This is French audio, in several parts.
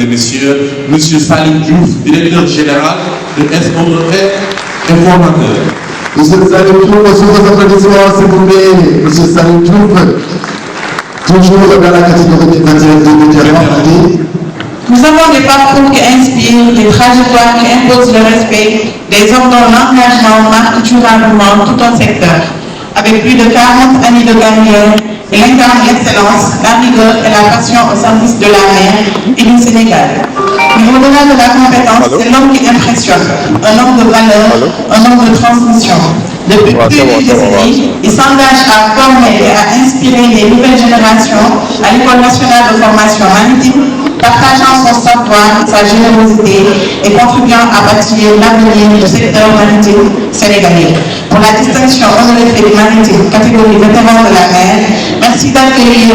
et messieurs, M. Salim Diouf, directeur général de SOE Informateur. Monsieur Salim Diouf, sur vos applaudissements, s'il vous plaît. Monsieur Salim Diouf, toujours dans la catégorie des vétérans. Nous avons des parcours qui inspirent, des trajectoires qui imposent le respect, des hommes dont l'engagement marque durablement tout un secteur. Avec plus de 40 années de carrière, il incarne l'excellence, la rigueur et la passion au service de la mer et du Sénégal. Mais au-delà de la compétence, c'est l'homme qui impressionne, un homme de valeur, un homme de transmission. Depuis plus d'une décennie, il s'engage à former et à inspirer les nouvelles générations à l'École nationale de formation maritime, partageant son savoir, sa générosité et contribuant à bâtir l'avenir du secteur maritime sénégalais. Pour la distinction honorifique maritime catégorie vétéran de la mer, merci d'accueillir.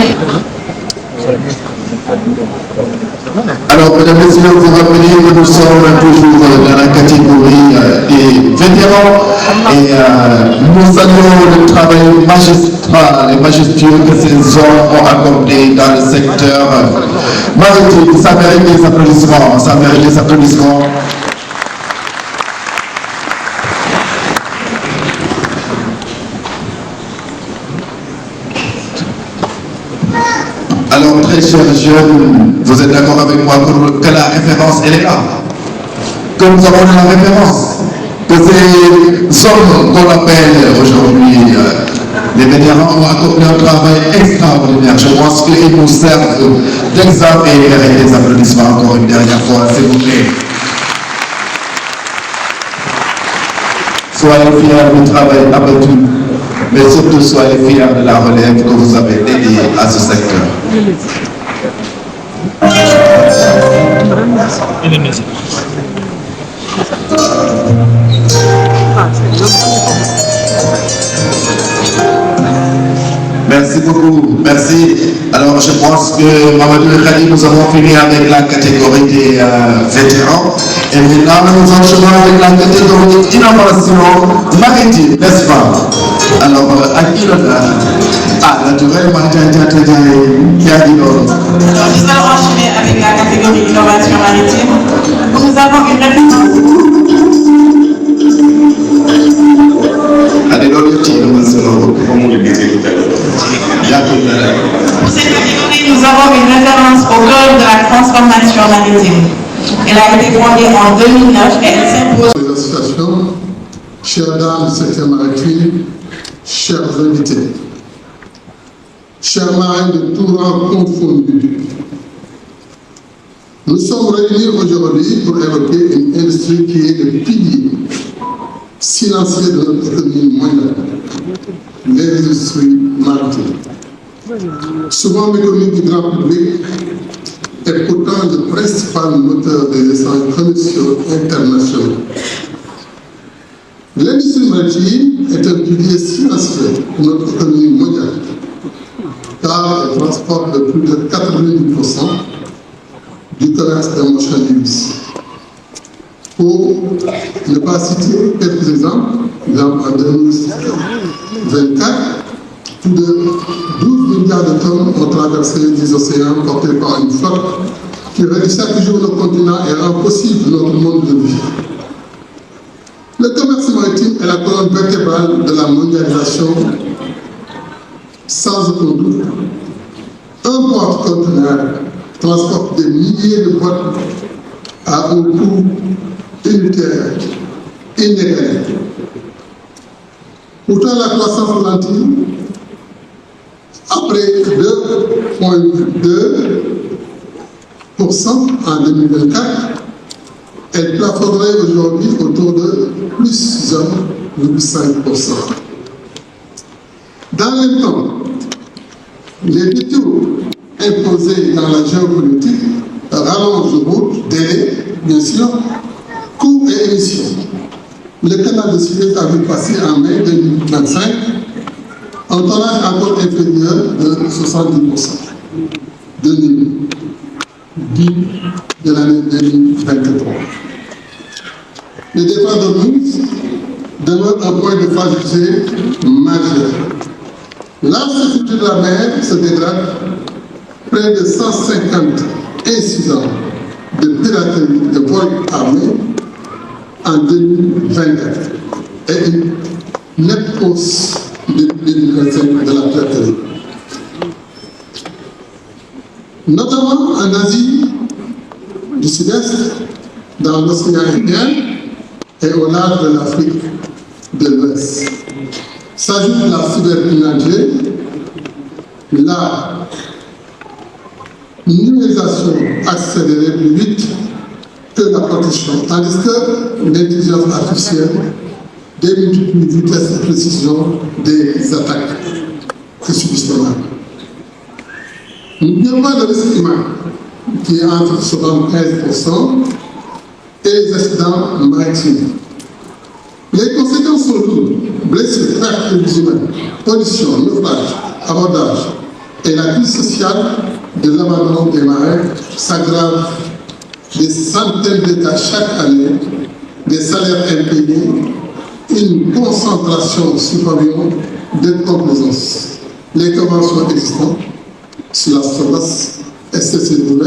Alors, mesdames et messieurs, vous rappelez que nous sommes toujours dans la catégorie des vétérans et nous saluons le travail magistral et majestueux que ces hommes ont accordé dans le secteur maritime. Ça mérite des applaudissements, ça mérite des applaudissements. Alors, très chers jeunes, vous êtes d'accord avec moi que la référence, elle est là. Que nous avons la référence. Que ces hommes qu'on appelle aujourd'hui les vétérans ont accordé un travail extraordinaire. Je pense qu'ils nous servent d'exemple et des applaudissements encore une dernière fois, s'il vous plaît. Soyez fiers du travail abattu, mais surtout soyez fiers de la relève que vous avez dédiée à ce secteur. Merci beaucoup, merci. Alors je pense que Mamadou et Khali, nous avons fini avec la catégorie des vétérans. Et maintenant nous enchaînons avec la catégorie innovation maritime, n'est-ce pas? Alors à qui l'honneur? Ah, naturellement, qui a dit non? Nous allons enchaîner avec la catégorie innovation maritime. Nous avons une réponse. Pour cette catégorie, nous avons une référence au cœur de la transformation maritime. Elle a été fondée en 2009 et elle s'impose. Félicitations, chères dames du secteur maritime, chers invités, chers marins de tout rang confondus. Nous sommes réunis aujourd'hui pour évoquer une industrie qui est le pilier silencieux de notre économie mondiale, l'industrie maritime. Souvent méconnue du grand public, est pourtant le principal moteur des échanges commerciaux internationaux. L'industrie maritime est un pilier silencieux de notre économie mondiale, car elle transporte de plus de 90% du commerce des marchandises. Pour ne pas citer quelques exemples, en 2024, plus de 12 milliards de tonnes ont traversé les océans portés par une flotte qui réduit chaque jour le continent et rend possible notre monde de vie. Le commerce maritime est la colonne vertébrale de la mondialisation, sans aucun doute. Un porte-conteneur transporte des milliers de boîtes à un coût unitaire, inégalé. Pourtant, la croissance ralentit. Après 2,2% en 2024, elle plafonnerait aujourd'hui autour de plus 1,5%. Dans le même temps, les détours imposés dans la géopolitique rallongent routes, délais, bien sûr, coûts et émissions. Le canal de Suez a vu passer en mai 2025 un tonnage encore inférieur de 70% de l'année 2023. Le départ de Mousse demeure un point de fragilité majeur. L'insécurité de la mer se dégrade, près de 150 incidents de piraterie de vol armé en 2024 et une nette hausse depuis 2025 de la piraterie. Notamment en Asie du Sud-Est, dans l'océan Indien et au large de l'Afrique de l'Ouest. S'ajoute la cybercriminalité, la numérisation accélérée plus vite que la protection, tandis que l'intelligence artificielle démultiplie vitesse et précision des attaques que subissent les marques. N'oublions pas le risque humain, qui est entre 75% et les accidents maritimes. Les conséquences sont lourdes: blessures, pertes de vies humaines, pollution, naufrage, abordage et la crise sociale de l'abandon des marais s'aggrave. Des centaines de cas chaque année, des salaires impayés, une concentration sur pavillon de complaisance. Les conventions existantes sur la SOLAS, SCCW,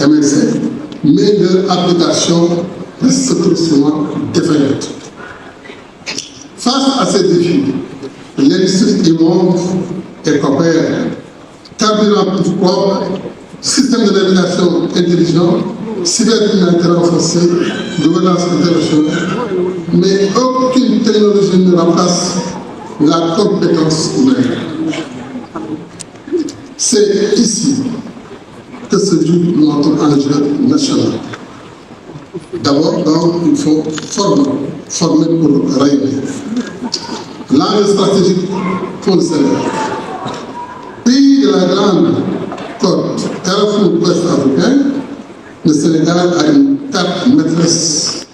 MLC, mais leur application reste trop souvent défaillante. Face à ces défis, l'industrie immonde et coopère, carburant plus propre, système de navigation intelligent, cybercriminalité renforcée, gouvernance internationale, mais aucune technologie ne remplace la compétence humaine. C'est ici que se joue notre enjeu national. D'abord, donc, il faut former pour régner. L'angle stratégique pour le Sénégal. Pays de la grande côte, carrefour ouest africain, le Sénégal a une carte maîtresse.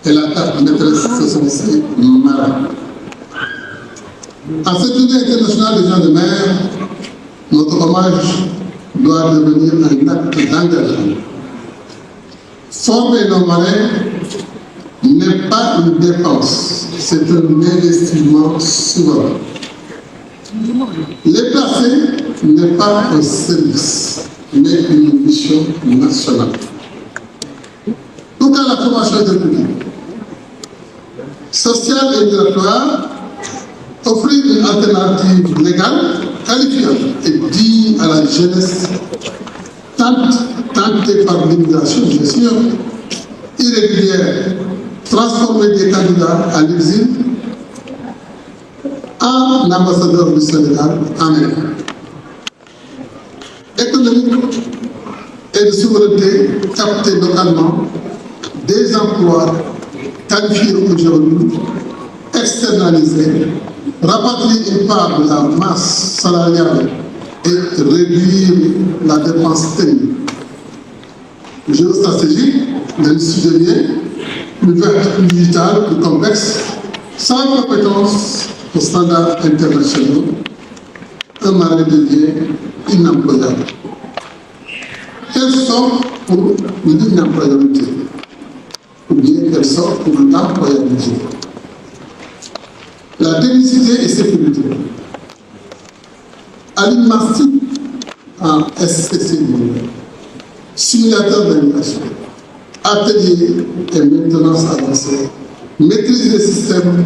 Et la carte maîtresse, ce sont ses marins. En cette journée internationale des gens de mer, notre hommage doit devenir un acte d'engagement. Former nos marins n'est pas une dépense, c'est un investissement souverain. Les placer n'est pas un service, mais une mission nationale. Quant à la formation des publics, sociale et migratoire, offrir une alternative légale, qualifiante et digne à la jeunesse, tentée par l'immigration, bien sûr, irrégulière, transformer des candidats à l'exil en ambassadeurs du Sénégal en Amérique. Économique et de souveraineté, capter localement des emplois qualifiés aujourd'hui, externalisés, rapatrier une part de la masse salariale et réduire la dépense technique. Géostratégique, l'industrie devient plus verte, plus digitale, plus complexe, sans compétences aux standards internationaux, un marin devient inemployable. Quelle sorte pour l'inemployabilité, ou bien quelle sorte pour l'employabilité. La technicité et sécurité. Alignement type en SCCW, simulateur d'animation, atelier et maintenance avancée, maîtrise des systèmes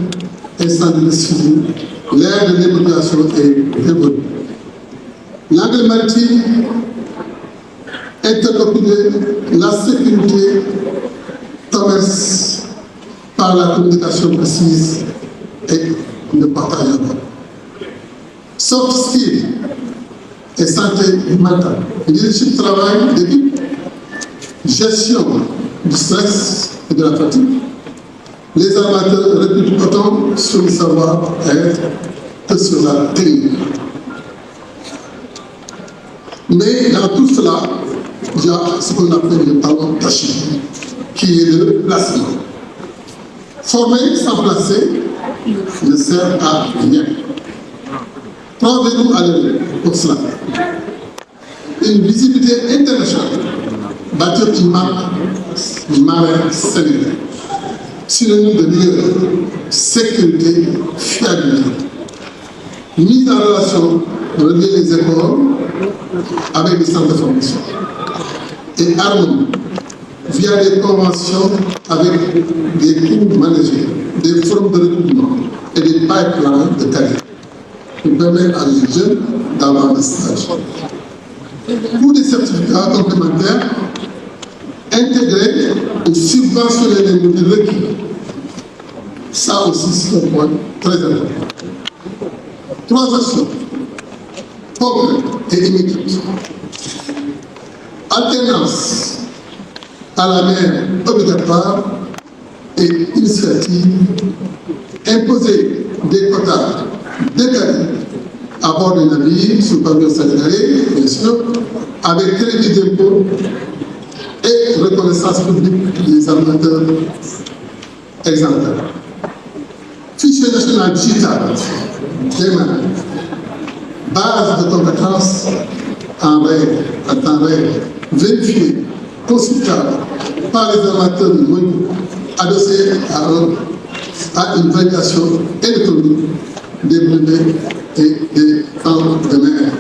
incendie civil, l'ère de l'évaluation est révolue. L'angle maritime, interloculer la sécurité, commerce par la communication précise et le partage d'abord. Soft skills et santé mentale, leadership, travail d'équipe, gestion du stress et de la fatigue. Les armateurs réputent autant sur le savoir-être que sur la technique. Mais dans tout cela, il y a ce qu'on appelle le talent caché, qui est le placement. Former sans placer ne sert à rien. Prendez-nous à l'œuvre pour cela. Une visibilité internationale, bâtir une marque marin sénégalais, synonyme de rigueur, sécurité, fiabilité. Mise en relation, relier les écoles avec les centres de formation. Et harmonie, via des conventions avec des coûts managés, des formes de recrutement et des pipelines de qualité qui permettent à les jeunes d'avoir des stages. Pour des certificats complémentaires, intégrer ou subventionner les modules requis. Ça aussi, c'est un point très important. 3 actions concrètes et immédiates. Alternance à la mer obligatoire et initiative. Imposer des quotas décalés à bord des navires sous pavillon sénégalais, bien sûr, avec crédit d'impôt et reconnaissance publique des armateurs exemplaires. Fichier national digital des mains, base de compétences en règle, à temps réel, vérifiée, consultable par les armateurs mondiaux, adossée à une validation électronique des brevets et des temps de mer.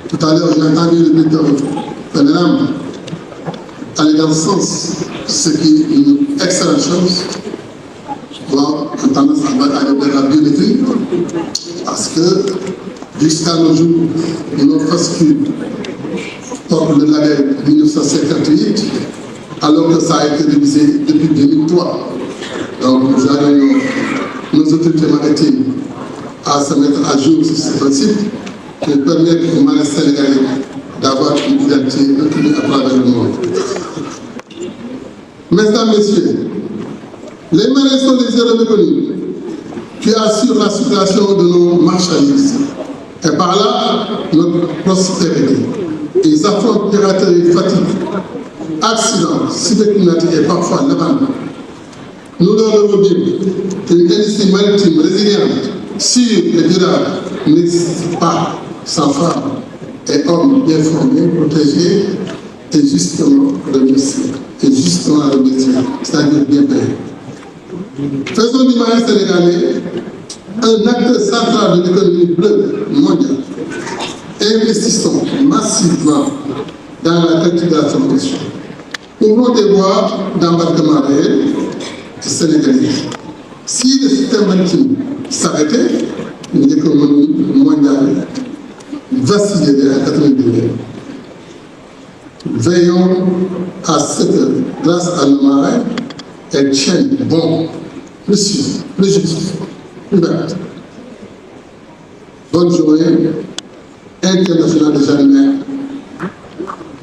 Tout à l'heure, j'ai entendu le directeur Pénéram aller dans ce sens, ce qui est une excellente chose. Bon, on tendance à aller vers la biométrie, parce que jusqu'à nos jours, nos fascicules portent le label 1958, alors que ça a été révisé depuis 2003. Donc, nous avons nos autorités maritimes à se mettre à jour sur ce principe pour permettre aux marins sénégalais d'avoir une identité reconnue à travers le monde. Mesdames, Messieurs, les marins sont des héros reconnus qui assurent la circulation de nos marchandises et par là notre prospérité. Ils affrontent piraterie, fatigue, accidents, cybercriminalité et parfois l'abandon. Nous leur devons dire qu'une industrie maritime résiliente, sûre et durable n'existe pas sans femmes et hommes bien formés, protégés et justement remerciés. C'est-à-dire bien payés. Faisons du marin sénégalais un acteur central de l'économie bleue mondiale. Investissons massivement dans la cultivation des choses. Ouvrons des voies d'embarquement réel et sénégalais. Si le système maritime s'arrêtait, l'économie mondiale vacillerait à 90 000. Veillons à ce que, grâce à nos marins, elles tiennent bon, plus juste, plus verte. Bonne journée internationale des gens de mer.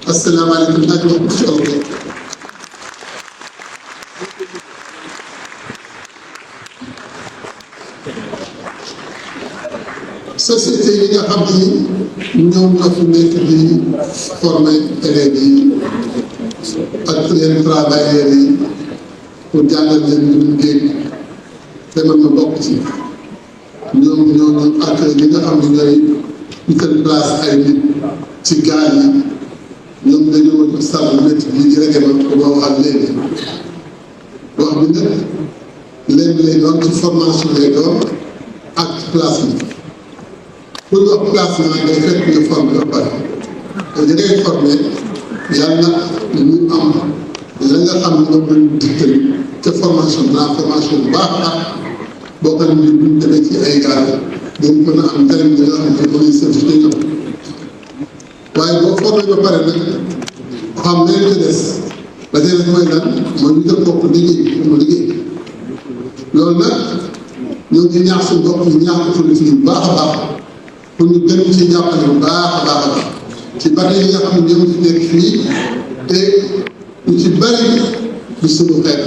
Assalamu alaikum. Société yi nga xam ni ñoom ñoo fi nekk di former élèves yi ak yenn travailleurs yi pour jàngal leen ñu liggéey te man ma bokk ci ñoom ñoo ak ñi nga xam ne ñooy utal place ay nit ci gaal yi ñoom dañoo ma sàmm métti bi di rege ma ko ma waxal léegi wax bi nag léegi lay doon ci formation lay doon ak ci place bi. pour ñu wax placement day fekk ñu formé ba pare te ñi ngay formé yàlla ñu am la nga xam ne moom lañ dikkal ca formation de la formation bu baax a baax boo xam ne buñ demee ci ay gaal dañ mën a am njëriñ li nga xam ne mooy certifié ñoom waaye boo formé ba pare nag xam ne li des la ca des mooy lan mooy ñu jël bopp liggéey mu liggéey loolu nag ñoo ngi ñaax suñu bopp ñu ñaax ko fii bu baax a baax. pour ñu gën ci jàppale bu baax a baax a baax ci bari yi nga xam ne ñoo fi nekk fii te ñu ci bari du suñu xeet.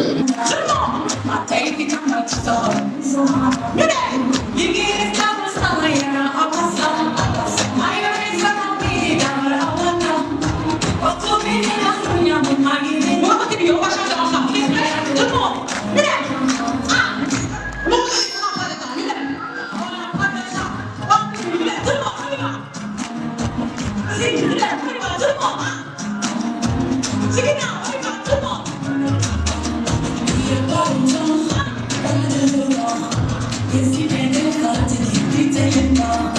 Yes, you can do it, but you can't be taken down.